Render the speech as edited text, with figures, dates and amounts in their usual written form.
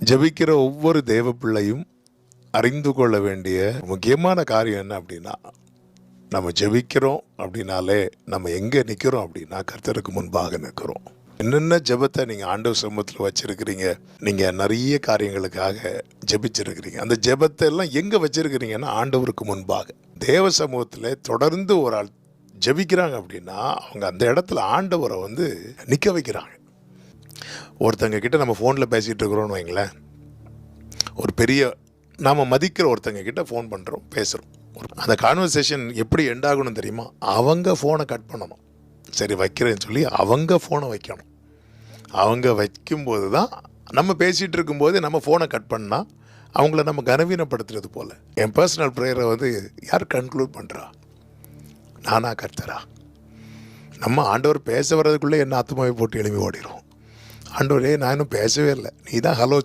ஜெபிக்கிற ஒவ்வொரு தேவ பிள்ளையும் அறிந்து கொள்ள வேண்டிய முக்கியமான காரியம் என்ன அப்படின்னா, நம்ம ஜெபிக்கிறோம் அப்படின்னாலே நம்ம எங்கே நிற்கிறோம் அப்படின்னா கர்த்தருக்கு முன்பாக நிற்கிறோம். என்னென்ன ஜெபத்தை நீங்கள் ஆண்டவர் சமூகத்தில் வச்சுருக்கிறீங்க, நீங்கள் நிறைய காரியங்களுக்காக ஜெபிச்சிருக்கிறீங்க. அந்த ஜெபத்தை எல்லாம் எங்கே வச்சுருக்கிறீங்கன்னா ஆண்டவருக்கு முன்பாக. தேவ சமூகத்தில் தொடர்ந்து ஒரு ஆள் ஜெபிக்கிறாங்க அப்படின்னா அவங்க அந்த இடத்துல ஆண்டவரை நிற்க வைக்கிறாங்க. ஒருத்தங்க கிட்ட நம்ம ஃபோனில் பேசிகிட்டு இருக்கிறோன்னு வைங்களேன், ஒரு பெரிய நாம் மதிக்கிற ஒருத்தங்க கிட்ட ஃபோன் பண்ணுறோம், பேசுகிறோம். அந்த கான்வர்சேஷன் எப்படி எண்ட் ஆகணும் தெரியுமா? அவங்க ஃபோனை கட் பண்ணணும். சரி வைக்கிறேன்னு சொல்லி அவங்க ஃபோனை வைக்கணும். அவங்க வைக்கும்போது தான் நம்ம பேசிகிட்டு இருக்கும்போது நம்ம ஃபோனை கட் பண்ணால் அவங்கள நம்ம கனவீனப்படுத்துறது போல். என் பர்சனல் ப்ரேயரை யார் கன்க்ளூட் பண்ணுறா? நானா கர்த்தரா? நம்ம ஆண்டவர் பேச வர்றதுக்குள்ளே என்ன ஆத்துமாவை போட்டு எழுப்பி ஓடிடும். ஆண்டவரே நான் இன்னும் பேசவே இல்லை, நீ தான் ஹலோ